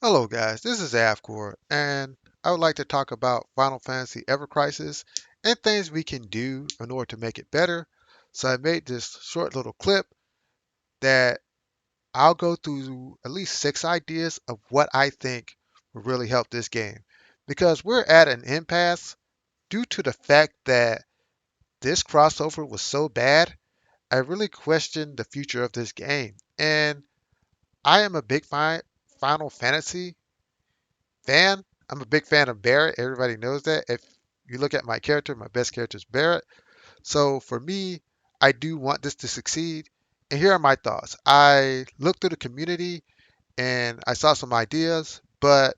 Hello guys, this is Avcoor, and I would like to talk about Final Fantasy Ever Crisis and things we can do in order to make it better. So I made this short little clip that I'll go through at least 6 ideas of what I think will really help this game. Because we're at an impasse due to the fact that this crossover was so bad, I really questioned the future of this game. And I am a big Final Fantasy fan. I'm a big fan of Barrett. Everybody knows that. If you look at my character, my best character is Barrett. So for me, I do want this to succeed. And here are my thoughts. I looked through the community and I saw some ideas, but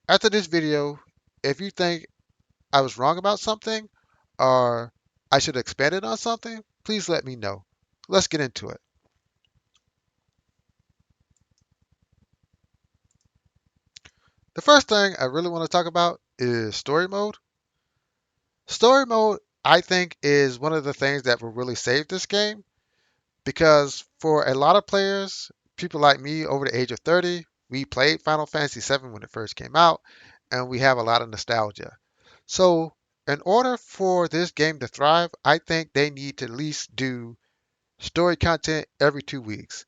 after this video, if you think I was wrong about something or I should expand it on something, please let me know. Let's get into it. The first thing I really want to talk about is story mode. Story mode, I think, is one of the things that will really save this game because for a lot of players, people like me over the age of 30, we played Final Fantasy VII when it first came out, and we have a lot of nostalgia. So, in order for this game to thrive, I think they need to at least do story content every 2 weeks.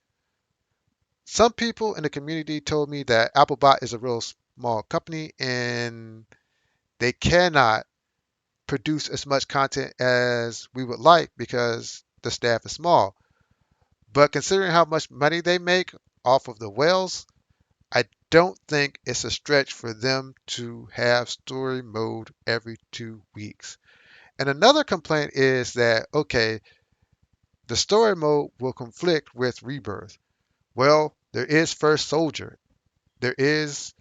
Some people in the community told me that Applebot is a real small company and they cannot produce as much content as we would like because the staff is small. But considering how much money they make off of the whales, I don't think it's a stretch for them to have story mode every 2 weeks. And another complaint is that, okay, the story mode will conflict with Rebirth. Well, there is First Soldier. There is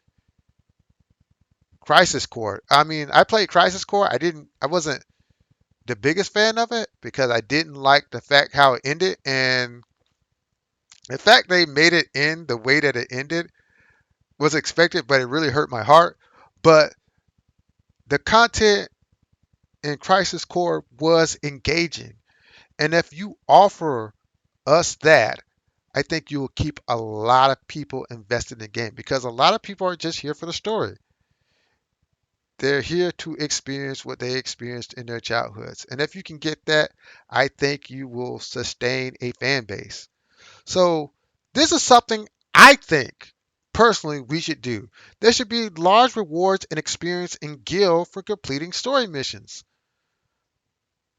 Crisis Core. I mean, I played Crisis Core. I wasn't the biggest fan of it because I didn't like the fact how it ended. And the fact they made it end the way that it ended was expected, but it really hurt my heart. But the content in Crisis Core was engaging. And if you offer us that, I think you will keep a lot of people invested in the game because a lot of people are just here for the story. They're here to experience what they experienced in their childhoods. And if you can get that, I think you will sustain a fan base. So this is something I think personally we should do. There should be large rewards and experience in Guild for completing story missions.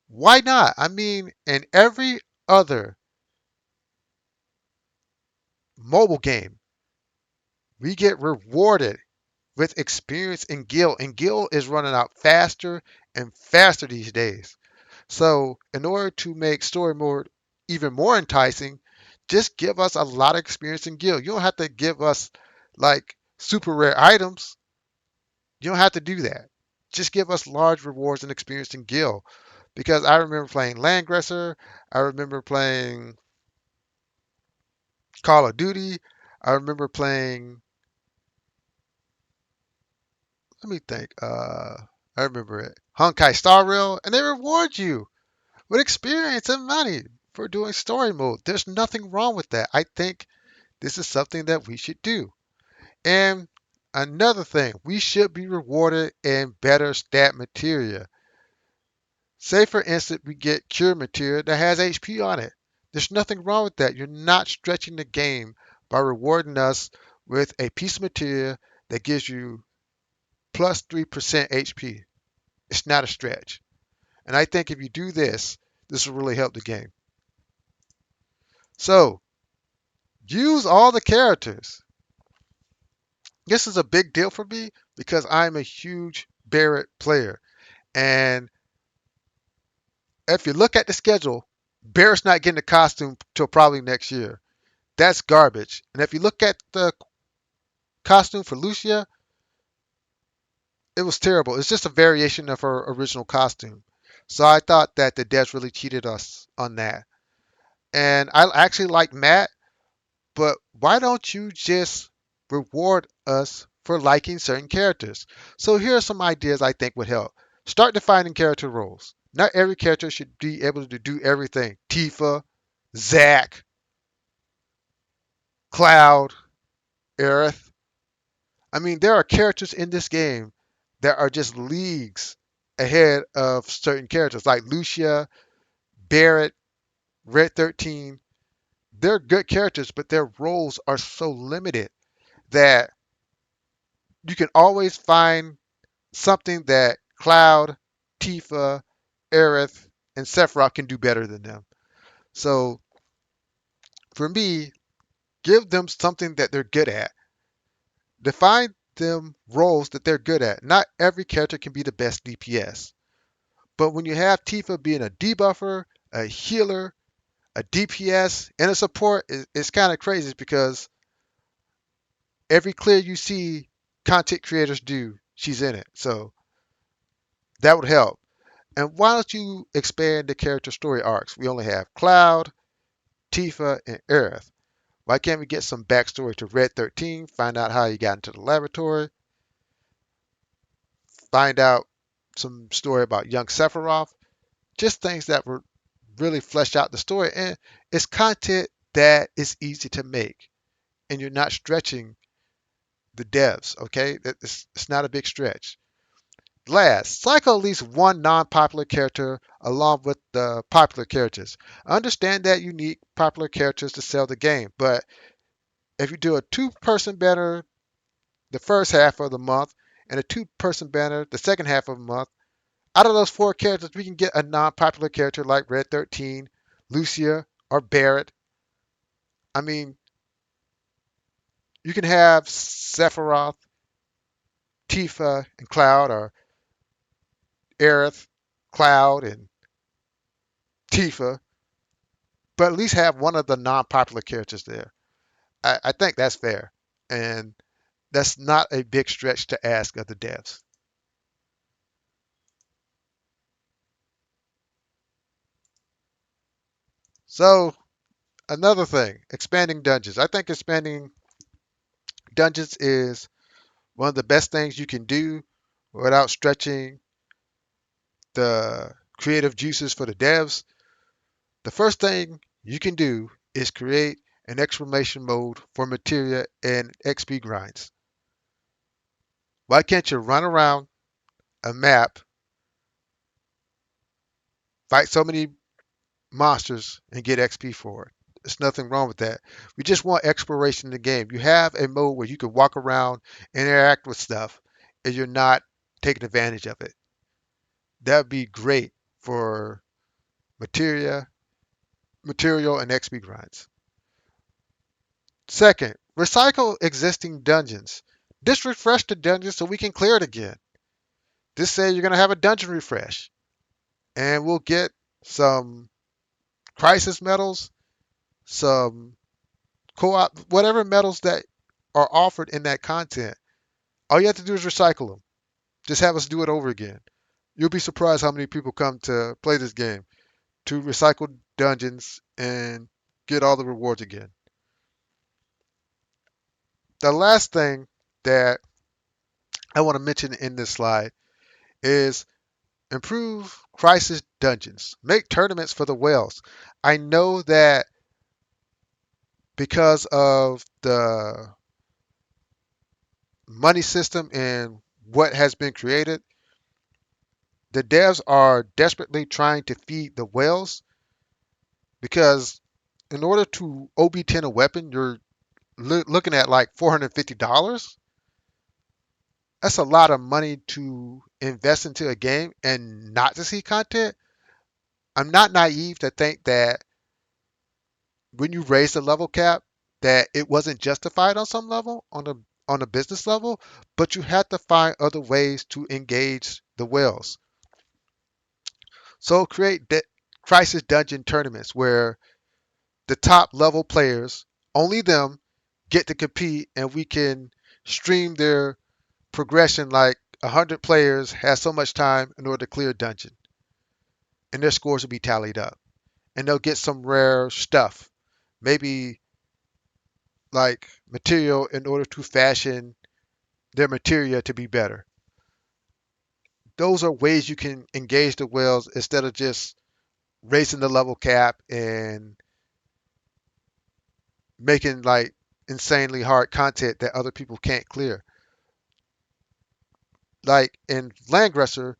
Why not? I mean, in every other mobile game, we get rewarded with experience in Guild, and Guild is running out faster and faster these days. So, in order to make story mode even more enticing, just give us a lot of experience in Guild. You don't have to give us like super rare items. You don't have to do that. Just give us large rewards and experience in Guild. Because I remember playing Landgresser, I remember playing Call of Duty, I remember playing. Let me think. I remember it. Honkai Star Rail, and they reward you with experience and money for doing story mode. There's nothing wrong with that. I think this is something that we should do. And another thing, we should be rewarded in better stat materia. Say, for instance, we get cure material that has HP on it. There's nothing wrong with that. You're not stretching the game by rewarding us with a piece of material that gives you plus 3% HP. It's not a stretch. And I think if you do this, this will really help the game. So, use all the characters. This is a big deal for me because I'm a huge Barrett player. And if you look at the schedule, Barrett's not getting a costume till probably next year. That's garbage. And if you look at the costume for Lucia, it was terrible. It's just a variation of her original costume. So I thought that the devs really cheated us on that. And I actually like Matt, but why don't you just reward us for liking certain characters? So here are some ideas I think would help. Start defining character roles. Not every character should be able to do everything. Tifa, Zack, Cloud, Aerith. I mean, there are characters in this game that are just leagues ahead of certain characters like Lucia, Barrett, Red 13. They're good characters, but their roles are so limited that you can always find something that Cloud, Tifa, Aerith, and Sephiroth can do better than them. So for me, give them something that they're good at. Define them roles that they're good at. Not every character can be the best DPS. But when you have Tifa being a debuffer, a healer, a DPS, and a support, it's kind of crazy because every clear you see content creators do, she's in it. So that would help. And why don't you expand the character story arcs? We only have Cloud, Tifa, and Aerith. Why can't we get some backstory to Red 13, find out how he got into the laboratory, find out some story about young Sephiroth, just things that would really flesh out the story. And it's content that is easy to make, and you're not stretching the devs, okay? It's not a big stretch. Last, cycle at least one non-popular character along with the popular characters. I understand that you need popular characters to sell the game, but if you do a two-person banner the first half of the month and a two-person banner the second half of the month, out of those four characters, we can get a non-popular character like Red 13, Lucia, or Barrett. I mean, you can have Sephiroth, Tifa, and Cloud, or Aerith, Cloud, and Tifa, but at least have one of the non-popular characters there. I think that's fair, and that's not a big stretch to ask of the devs. So another thing, expanding dungeons. I think expanding dungeons is one of the best things you can do without stretching the creative juices for the devs. The first thing you can do is create an exclamation mode for materia and XP grinds. Why can't you run around a map, fight so many monsters, and get XP for it? There's nothing wrong with that. We just want exploration in the game. You have a mode where you can walk around and interact with stuff, and you're not taking advantage of it. That would be great for materia, material, and XP grinds. Second, recycle existing dungeons. Just refresh the dungeon so we can clear it again. Just say you're going to have a dungeon refresh, and we'll get some crisis medals, some co-op, whatever medals that are offered in that content. All you have to do is recycle them. Just have us do it over again. You'll be surprised how many people come to play this game to recycle dungeons and get all the rewards again. The last thing that I want to mention in this slide is improve crisis dungeons. Make tournaments for the whales. I know that because of the money system and what has been created, the devs are desperately trying to feed the whales because in order to OB10 a weapon, you're looking at like $450. That's a lot of money to invest into a game and not to see content. I'm not naive to think that when you raise the level cap, that it wasn't justified on some level, on a business level, but you have to find other ways to engage the whales. So create crisis dungeon tournaments where the top level players, only them, get to compete, and we can stream their progression like 100 players has so much time in order to clear a dungeon, and their scores will be tallied up, and they'll get some rare stuff, maybe like material in order to fashion their materia to be better. Those are ways you can engage the whales instead of just raising the level cap and making like insanely hard content that other people can't clear. Like in Landgressor,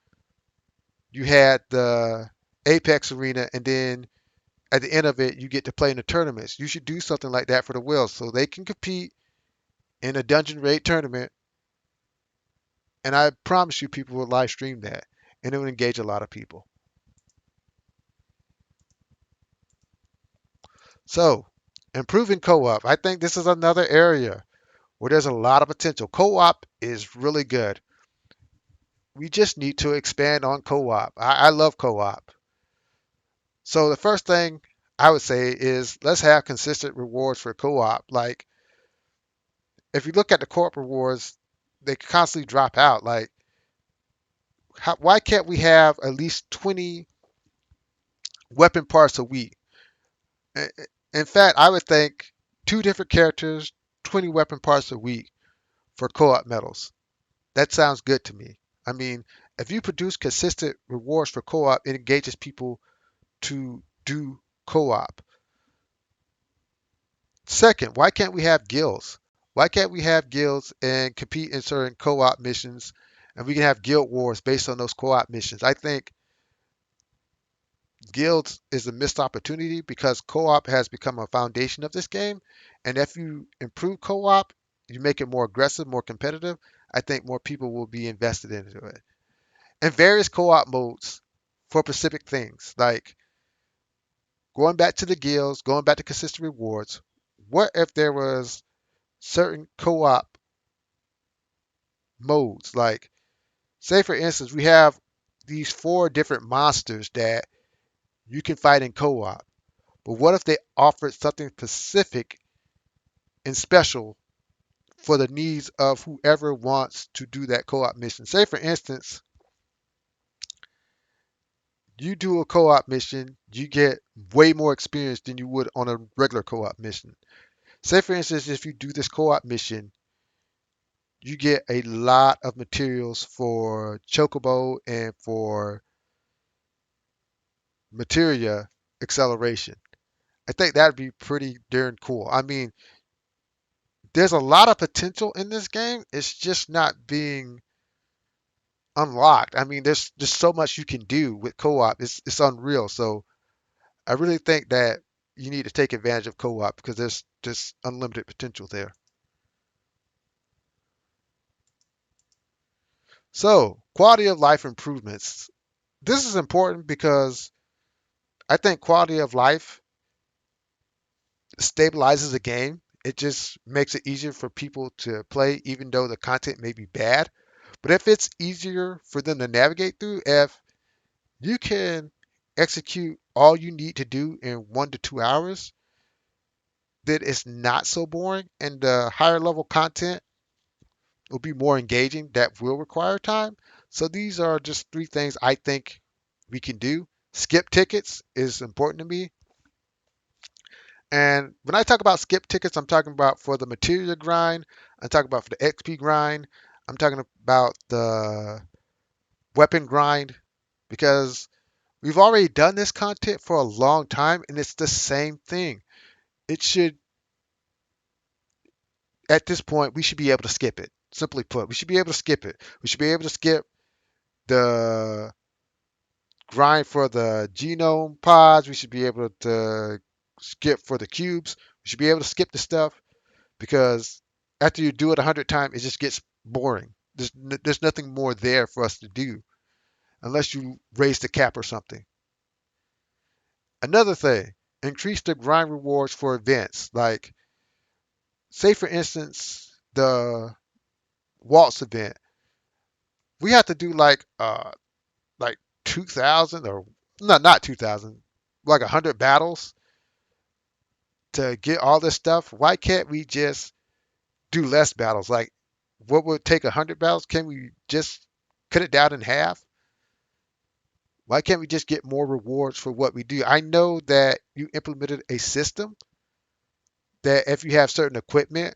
you had the Apex Arena, and then at the end of it, you get to play in the tournaments. You should do something like that for the Wills so they can compete in a Dungeon Raid tournament. And I promise you, people will live stream that, and it will engage a lot of people. So, improving co-op. I think this is another area where there's a lot of potential. Co-op is really good. We just need to expand on co-op. I love co-op. So the first thing I would say is let's have consistent rewards for co-op. Like if you look at the co-op rewards, they constantly drop out. Like why can't we have at least 20 weapon parts a week? In fact, I would think two different characters, 20 weapon parts a week for co-op medals. That sounds good to me. I mean, if you produce consistent rewards for co-op, it engages people to do co-op. Second, why can't we have guilds? Why can't we have guilds and compete in certain co-op missions and we can have guild wars based on those co-op missions? I think guilds is a missed opportunity because co-op has become a foundation of this game. And if you improve co-op, you make it more aggressive, more competitive, I think more people will be invested into it. And various co-op modes for specific things, like going back to the guilds, going back to consistent rewards. What if there was certain co-op modes? Like, say for instance, we have these four different monsters that you can fight in co-op. But what if they offered something specific and special for the needs of whoever wants to do that co-op mission? Say for instance, you do a co-op mission, you get way more experience than you would on a regular co-op mission. Say for instance, if you do this co-op mission, you get a lot of materials for Chocobo and for materia acceleration. I think that'd be pretty darn cool. I mean, there's a lot of potential in this game. It's just not being unlocked. I mean, there's just so much you can do with co-op. It's unreal. So I really think that you need to take advantage of co-op because there's just unlimited potential there. So quality of life improvements. This is important because I think quality of life stabilizes the game. It just makes it easier for people to play, even though the content may be bad. But if it's easier for them to navigate through, if you can execute all you need to do in 1 to 2 hours, then it's not so boring, and the higher level content will be more engaging. That will require time. So these are just three things I think we can do. Skip tickets is important to me. And when I talk about skip tickets, I'm talking about for the material grind. I'm talking about for the XP grind. I'm talking about the weapon grind because we've already done this content for a long time and it's the same thing. It should, at this point, we should be able to skip it. Simply put, we should be able to skip it. We should be able to skip the grind for the genome pods. We should be able to skip for the cubes. We should be able to skip the stuff because after you do it 100 times, it just gets boring. There's nothing more there for us to do unless you raise the cap or something. Another thing, increase the grind rewards for events. Like, say for instance, the waltz event. We have to do like 2,000 or not 2,000, like 100 battles to get all this stuff. Why can't we just do less battles? Like, what would take 100 battles? Can we just cut it down in half? Why can't we just get more rewards for what we do? I know that you implemented a system that if you have certain equipment,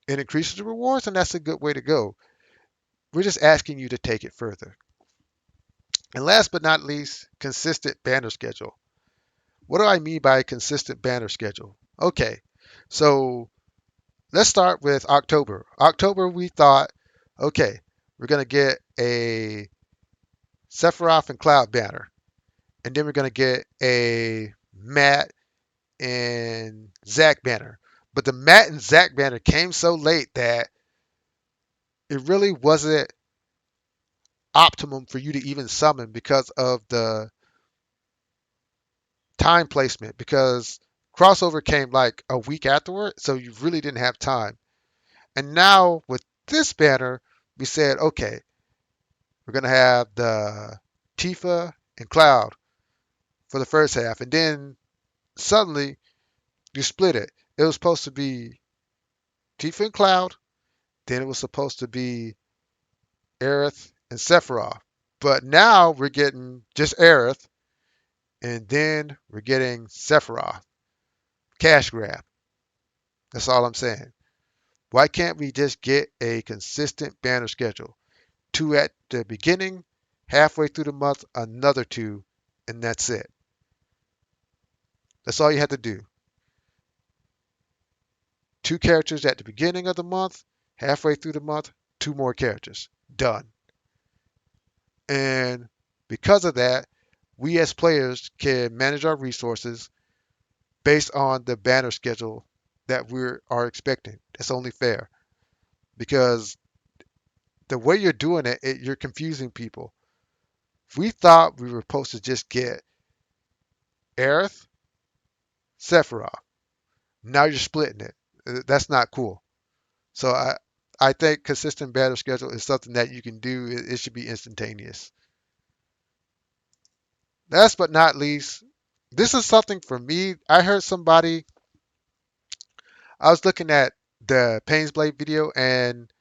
it increases the rewards, and that's a good way to go. We're just asking you to take it further. And last but not least, consistent banner schedule. What do I mean by a consistent banner schedule? Okay, so let's start with October. October, we thought, okay, we're going to get a Sephiroth and Cloud banner, and then we're gonna get a Matt and Zack banner. But the Matt and Zack banner came so late that it really wasn't optimum for you to even summon because of the time placement. Because crossover came like a week afterward, so you really didn't have time. And now with this banner, we said, okay, we're gonna have the Tifa and Cloud for the first half, and then suddenly you split it. It was supposed to be Tifa and Cloud, then it was supposed to be Aerith and Sephiroth. But now we're getting just Aerith, and then we're getting Sephiroth. Cash grab. That's all I'm saying. Why can't we just get a consistent banner schedule? Two at the beginning, halfway through the month, another two, and that's it. That's all you have to do. Two characters at the beginning of the month, halfway through the month, two more characters. Done. And because of that, we as players can manage our resources based on the banner schedule that we are expecting. That's only fair because the way you're doing it, you're confusing people. We thought we were supposed to just get Aerith, Sephiroth. Now you're splitting it. That's not cool. So I think consistent banner schedule is something that you can do. It should be instantaneous. Last but not least, this is something for me. I heard somebody. I was looking at the Pains Blade video and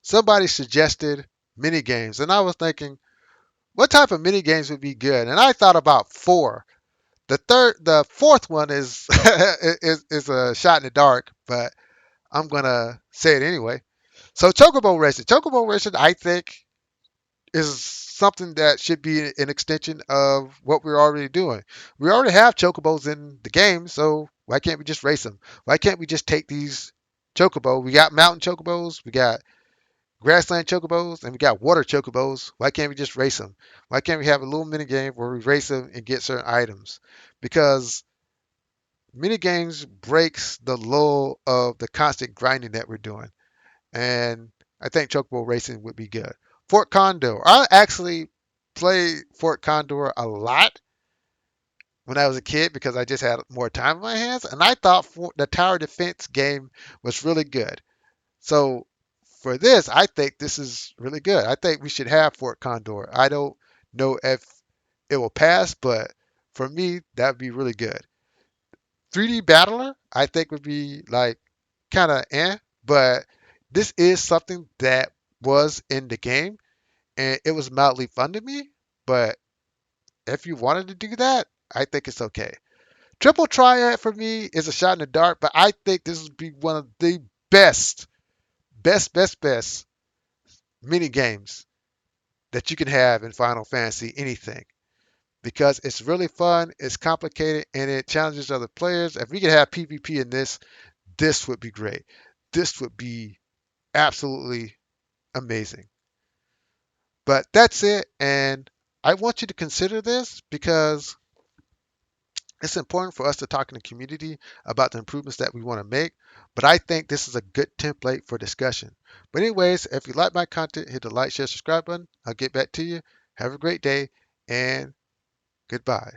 somebody suggested mini games, and I was thinking, what type of mini games would be good? And I thought about four. The fourth one is is a shot in the dark, but I'm gonna say it anyway. So Chocobo Racing. Chocobo Racing, I think, is something that should be an extension of what we're already doing. We already have chocobos in the game, so why can't we just race them? Why can't we just take these chocobo? We got mountain chocobos, we got grassland chocobos, and we got water chocobos. Why can't we just race them? Why can't we have a little mini game where we race them and get certain items? Because mini games breaks the lull of the constant grinding that we're doing, and I think chocobo racing would be good. Fort Condor. I actually played Fort Condor a lot when I was a kid because I just had more time on my hands, and I thought the tower defense game was really good. So for this, I think this is really good. I think we should have Fort Condor. I don't know if it will pass, but for me, that would be really good. 3D Battler, I think would be like kind of but this is something that was in the game and it was mildly fun to me. But if you wanted to do that, I think it's okay. Triple Triad for me is a shot in the dark, but I think this would be one of the best mini games that you can have in Final Fantasy anything because it's really fun, it's complicated, and it challenges other players. If we could have PvP in this, this would be great. This would be absolutely amazing. But that's it, and I want you to consider this because it's important for us to talk in the community about the improvements that we want to make. But I think this is a good template for discussion. But anyways, if you like my content, hit the like, share, subscribe button. I'll get back to you. Have a great day and goodbye.